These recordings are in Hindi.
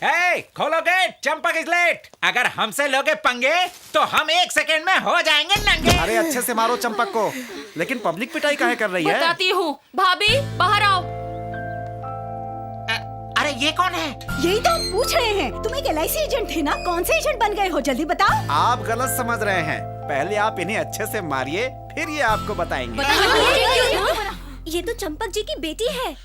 खोलो गेट, चंपक इज लेट। अगर हमसे लोगे पंगे तो हम 1 सेकंड में हो जाएंगे नंगे। अरे अच्छे से मारो चंपक को। लेकिन पब्लिक पिटाई काहे कर रही है? बताती हूँ। भाभी बाहर आओ। अरे ये कौन है? यही तो हम पूछ रहे हैं। तुम एक LIC एजेंट थे ना, कौन से एजेंट बन गए हो? जल्दी बताओ। आप गलत समझ रहे हैं। पहले आप इन्हें अच्छे से मारिए, फिर ये आपको बताएंगे। ये तो चंपक जी की बेटी है।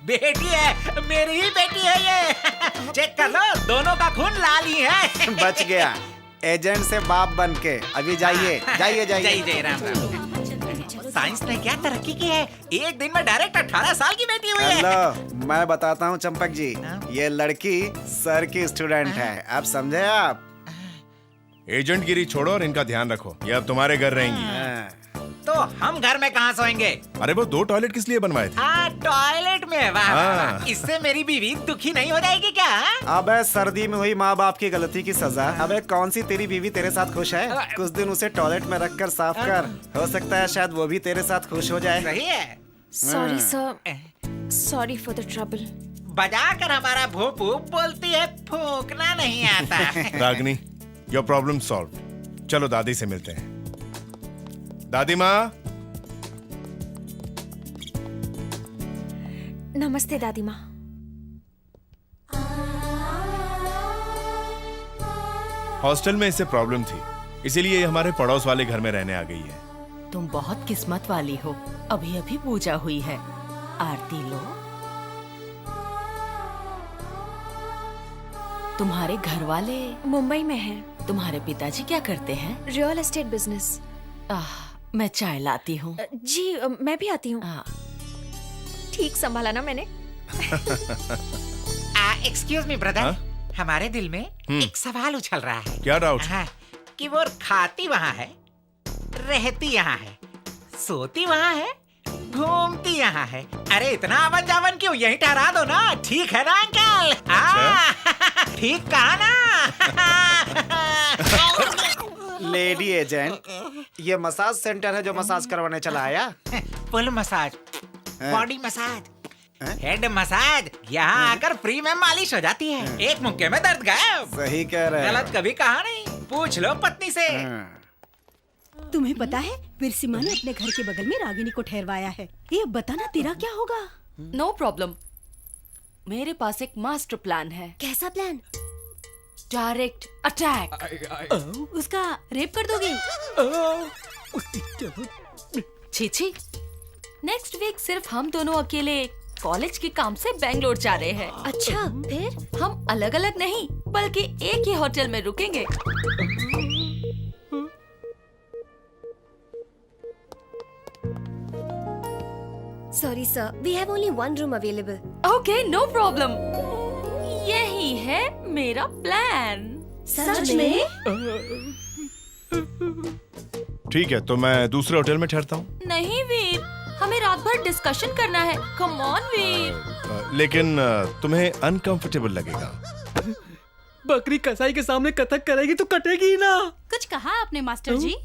बेटी है, मेरी ही बेटी है ये। चेक कर लो, दोनों का खून लाल ही है। बच गया एजेंट से बाप बन के। अभी जाइए जाइए जाइए। जय राम राम। साइंस ने क्या तरक्की की है, एक दिन में डायरेक्ट 18 साल की बेटी हुई है। हेलो, मैं बताता हूँ चंपक जी, ये लड़की सर की स्टूडेंट है। अब समझे आप? एजेंट गिरी छोड़ो और इनका ध्यान रखो। ये अब तुम्हारे घर रहेंगी। तो हम घर में कहाँ सोएंगे? अरे वो 2 टॉयलेट किस लिए बनवाए थे? टॉयलेट में। वाह, इससे मेरी बीवी दुखी नहीं हो जाएगी क्या? अबे सर्दी में हुई माँ बाप की गलती की सजा। अबे कौन सी तेरी बीवी तेरे साथ खुश है? कुछ दिन उसे टॉयलेट में रखकर साफ कर, हो सकता है शायद वो भी तेरे साथ खुश हो जाए। सही है। Sorry sir, sorry for the trouble. बजा कर हमारा भोपू बोलती है, फूकना नहीं आता। रागनी, योर प्रॉब्लम सॉल्व। चलो दादी से मिलते हैं। दादी माँ। नमस्ते दादी माँ। हॉस्टल में इससे प्रॉब्लम थी, इसीलिए ये हमारे पड़ोस वाले घर में रहने आ गई है। तुम बहुत किस्मत वाली हो। अभी अभी पूजा हुई है, आरती लो। तुम्हारे घर वाले मुंबई में हैं। तुम्हारे पिताजी क्या करते हैं? Real estate business. मैं चाय लाती हूँ। जी मैं भी आती हूँ। ठीक संभाला ना मैंने? एक्सक्यूज मी ब्रदर, हमारे दिल में एक सवाल उछल रहा है। क्या डाउट? कि वो खाती वहाँ है, रहती यहाँ है, सोती वहाँ है, घूमती यहाँ है। अरे इतना आवन जावन क्यों? यही ठहरा दो ना। ठीक है ना अंकल? ठीक कहा ना? लेडी एजेंट, ये मसाज सेंटर है जो मसाज करवाने चला आया? Full massage, body massage, head massage, यहाँ आकर फ्री में मालिश हो जाती है। एक मुक्के में दर्द गायब। सही कह रहे हैं। गलत कभी कहा नहीं, पूछ लो पत्नी से। तुम्हें पता है विरसिमा ने अपने घर के बगल में रागिनी को ठहरवाया है। ये बताना तेरा क्या होगा? No problem. मेरे पास एक मास्टर प्लान है। कैसा प्लान? Direct attack. उसका रेप कर दोगे? छी। नेक्स्ट वीक सिर्फ हम दोनों अकेले कॉलेज के काम से बेंगलोर जा रहे हैं। अच्छा, फिर? हम अलग अलग नहीं बल्कि एक ही होटल में रुकेंगे। Sorry sir, we have only 1 room available. Okay, no problem. यही है मेरा प्लान। सच में? ठीक है, तो मैं दूसरे होटल में ठहरता हूँ। नहीं वीर, हमें रात भर डिस्कशन करना है। कम ऑन वीर। लेकिन तुम्हें अनकंफर्टेबल लगेगा। बकरी कसाई के सामने कथक करेगी तो कटेगी ही ना। कुछ कहा आपने मास्टर जी?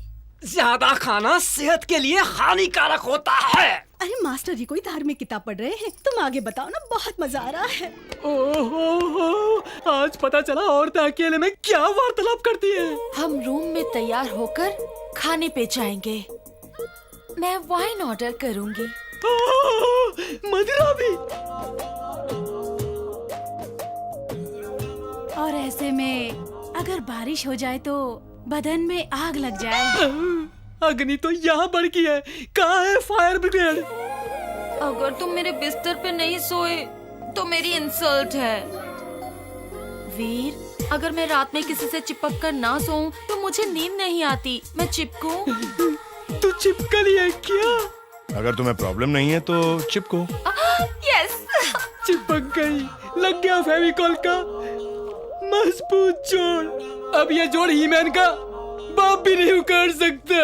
ज्यादा खाना सेहत के लिए हानिकारक होता है। अरे मास्टर जी कोई धार्मिक किताब पढ़ रहे हैं? तुम आगे बताओ ना, बहुत मजा आ रहा है। ओहो, आज पता चला औरतें अकेले में क्या वार्तालाप करती हैं। हम रूम में तैयार होकर खाने पे जाएंगे। मैं वाइन ऑर्डर करूंगी। मदिरा भी। और ऐसे में अगर बारिश हो जाए तो बदन में आग लग जाए। अग्नि तो यहाँ भड़की है, कहाँ है फायर ब्रिगेड? अगर तुम मेरे बिस्तर पे नहीं सोए तो मेरी इंसल्ट है। वीर, अगर मैं रात में किसी से चिपक कर ना सोऊं तो मुझे नींद नहीं आती। मैं चिपकूं? तू चिपकली है क्या? अगर तुम्हें प्रॉब्लम नहीं है तो चिपको। यस। चिपक गई, लग गया फेविकॉल का मजबूत जोड़। अब ये जोड़ हीमैन का बाप भी नहीं उखाड़ सकता।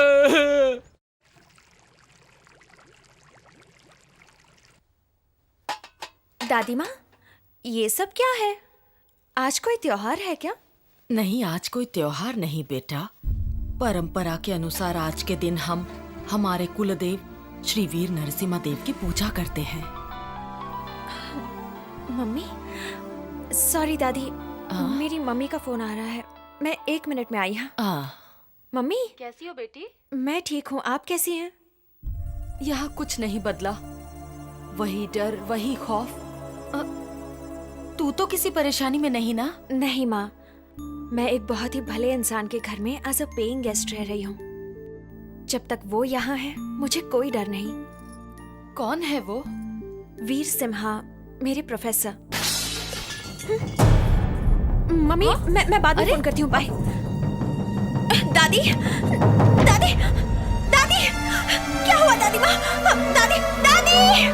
दादी माँ, ये सब क्या है? आज कोई त्योहार है क्या? नहीं, आज कोई त्योहार नहीं बेटा। परंपरा के अनुसार आज के दिन हम हमारे कुलदेव श्री वीर नरसिम्हा देव की पूजा करते हैं। मम्मी, सॉरी दादी, हाँ? मेरी मम्मी का फोन आ रहा है। मैं 1 मिनट में आई। हाँ मम्मी, कैसी हो बेटी? मैं ठीक हूँ, आप कैसी हैं? यहाँ कुछ नहीं बदला, वही डर, वही खौफ। तू तो किसी परेशानी में नहीं ना? नहीं माँ, मैं एक बहुत ही भले इंसान के घर में एज अ पेइंग गेस्ट रह रही हूँ। जब तक वो यहाँ है मुझे कोई डर नहीं। कौन है वो? वीर सिम्हा, मेरे प्रोफेसर। मम्मी, मैं बाद में फोन करती हूँ, बाय। दादी, दादी, दादी, क्या हुआ दादी माँ? दादी, दादी!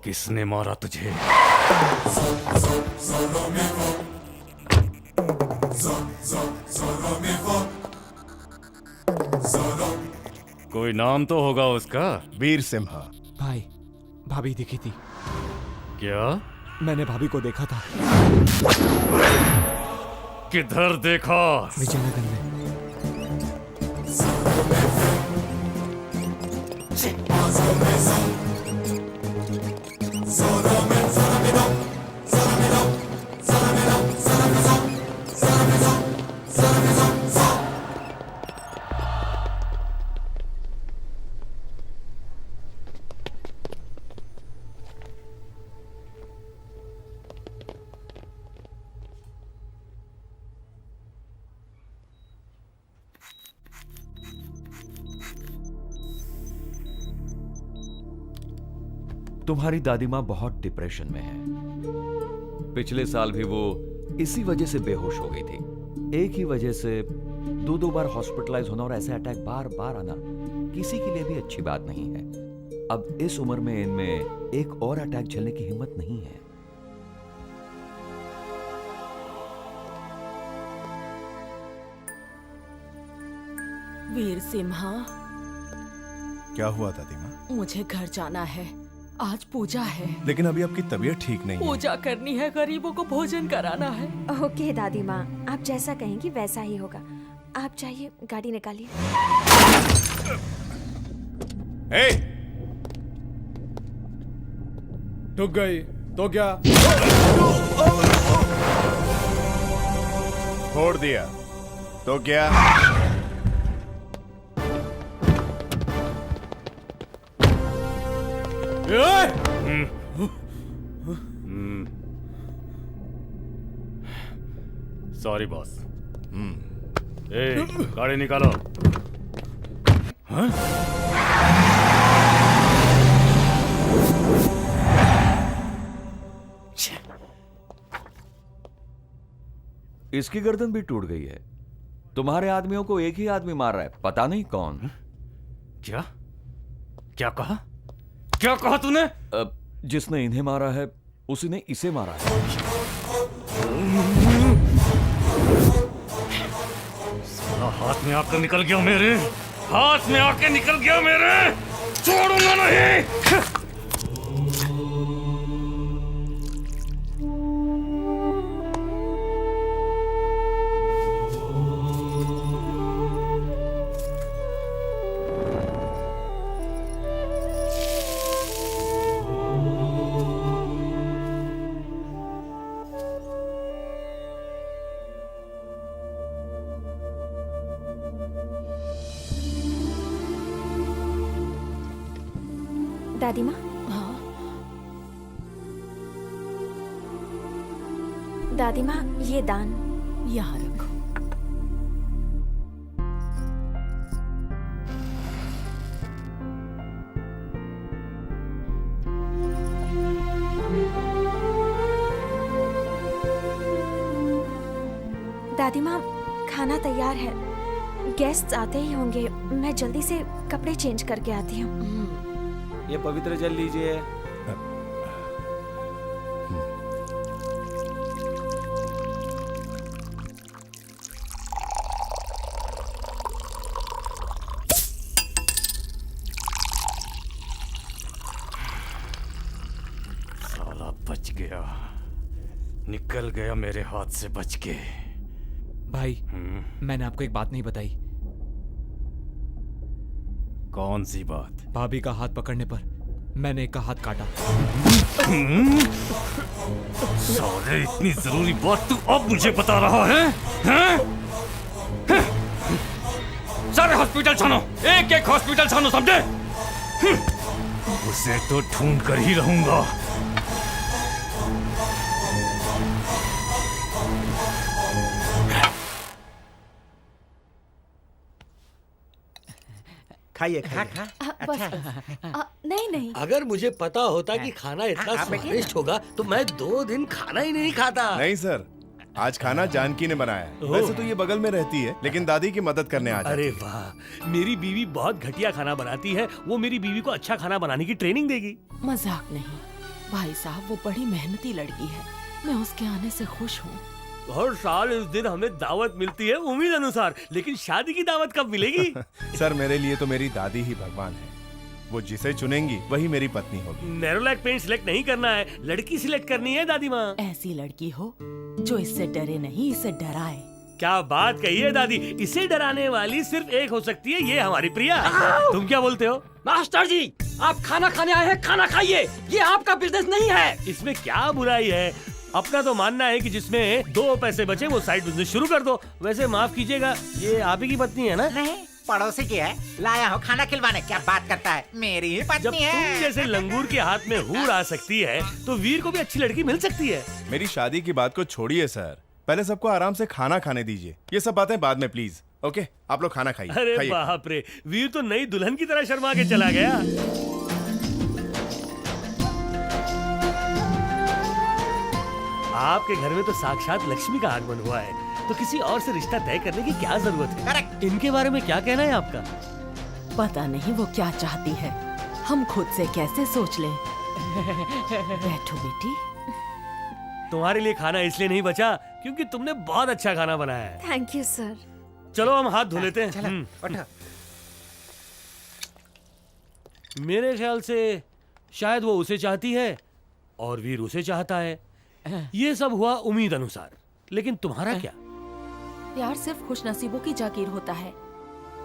किसने मारा तुझे? कोई नाम तो होगा उसका। वीर सिम्हा। भाई, भाभी दिखी थी। क्या? मैंने भाभी को देखा था। किधर देखा? विजयनगर में। तुम्हारी दादी माँ बहुत डिप्रेशन में है। पिछले साल भी वो इसी वजह से बेहोश हो गई थी। एक ही वजह से 2 बार हॉस्पिटलाइज होना और ऐसे अटैक बार बार आना किसी के लिए भी अच्छी बात नहीं है। अब इस उम्र में इनमें एक और अटैक झेलने की हिम्मत नहीं है। वीर सिम्हा, क्या हुआ दादी माँ? मुझे घर जाना है, आज पूजा है। लेकिन अभी आपकी तबीयत ठीक नहीं है। पूजा करनी है, गरीबों को भोजन कराना है। ओके दादी माँ, आप जैसा कहेंगी वैसा ही होगा। आप जाइए, गाड़ी निकालिए। ए! ठुक गई तो क्या? छोड़ दिया तो क्या? Sorry boss. ए, गाड़ी निकालो। हाँ? इसकी गर्दन भी टूट गई है। तुम्हारे आदमियों को एक ही आदमी मार रहा है, पता नहीं कौन। क्या? क्या कहा? क्या कहा तूने? जिसने इन्हें मारा है उसी ने इसे मारा है। साला हाथ में आकर निकल गया मेरे, हाथ में आके निकल गया मेरे, छोड़ूंगा नहीं। दादी माँ, हाँ? दादी माँ, ये दान। यहाँ रखो। दादी माँ, खाना तैयार है, गेस्ट आते ही होंगे। मैं जल्दी से कपड़े चेंज करके आती हूँ। ये पवित्र जल लीजिए। बच गया, निकल गया मेरे हाथ से बच के। भाई मैंने आपको एक बात नहीं बताई। कौन सी बात? भाभी का हाथ पकड़ने पर मैंने एक का हाथ काटा। साले, इतनी जरूरी बात तू अब मुझे बता रहा है? हैं? सारे हॉस्पिटल छानो, एक एक हॉस्पिटल छानो, समझे? उसे तो ढूंढ कर ही रहूंगा। खाइए खा खाइए। खा। बस नहीं नहीं, अगर मुझे पता होता कि खाना इतना आप बैठिए स्वादिष्ट होगा तो मैं 2 दिन खाना ही नहीं खाता। नहीं सर, आज खाना जानकी ने बनाया है। वैसे तो ये बगल में रहती है, लेकिन दादी की मदद करने आ जाती अरे है। वाह, मेरी बीवी बहुत घटिया खाना बनाती है। वो मेरी बीवी को अच्छा खाना बनाने की ट्रेनिंग देगी। मजाक नहीं भाई साहब, वो बड़ी मेहनती लड़की है। मैं उसके आने से खुश हूँ। हर साल इस दिन हमें दावत मिलती है उम्मीद अनुसार, लेकिन शादी की दावत कब मिलेगी? सर मेरे लिए तो मेरी दादी ही भगवान है। वो जिसे चुनेंगी वही मेरी पत्नी होगी। नैरोलैक पेंट सिलेक्ट नहीं करना है, लड़की सिलेक्ट करनी है दादी माँ। ऐसी लड़की हो जो इससे डरे नहीं, इसे डराए। क्या बात कही है दादी, इसे डराने वाली सिर्फ एक हो सकती है, ये हमारी प्रिया। तुम क्या बोलते हो? मास्टर जी, आप खाना खाने आए हैं, खाना खाइए। ये आपका बिजनेस नहीं है। इसमें क्या बुराई है? अपना तो मानना है कि जिसमें 2 पैसे बचे वो साइड बिजनेस शुरू कर दो। वैसे माफ कीजिएगा, ये आप ही की पत्नी है ना? नहीं, पड़ोसी की है। लाया हो खाना खिलवाने। क्या बात करता है, मेरी ही जब पत्नी तुम है। जैसे लंगूर के हाथ में हूर आ सकती है तो वीर को भी अच्छी लड़की मिल सकती है। मेरी शादी की बात को छोड़िए सर, पहले सबको आराम से खाना खाने दीजिए। ये सब बातें बाद में प्लीज। ओके, आप लोग खाना खाइए। अरे खाइए। बाप रे, वीर तो नई दुल्हन की तरह शर्मा के चला गया। आपके घर में तो साक्षात लक्ष्मी का आगमन हुआ है, तो किसी और से रिश्ता तय करने की क्या जरूरत है? करेक्ट। इनके बारे में क्या कहना है आपका? पता नहीं वो क्या चाहती है, हम खुद से कैसे सोच लें। बैठो बेटी। तुम्हारे लिए खाना इसलिए नहीं बचा क्योंकि तुमने बहुत अच्छा खाना बनाया है। Thank you sir. चलो हम हाथ धो लेते हैं। चलो उठो। मेरे ख्याल से शायद वो उसे चाहती है और वीर उसे चाहता है। ये सब हुआ उम्मीद अनुसार, लेकिन तुम्हारा क्या? प्यार सिर्फ खुशनसीबों की जागीर होता है,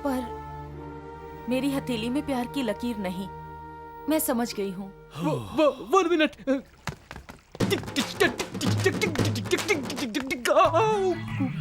पर मेरी हथेली में प्यार की लकीर नहीं। मैं समझ गई हूँ। 1 मिनट।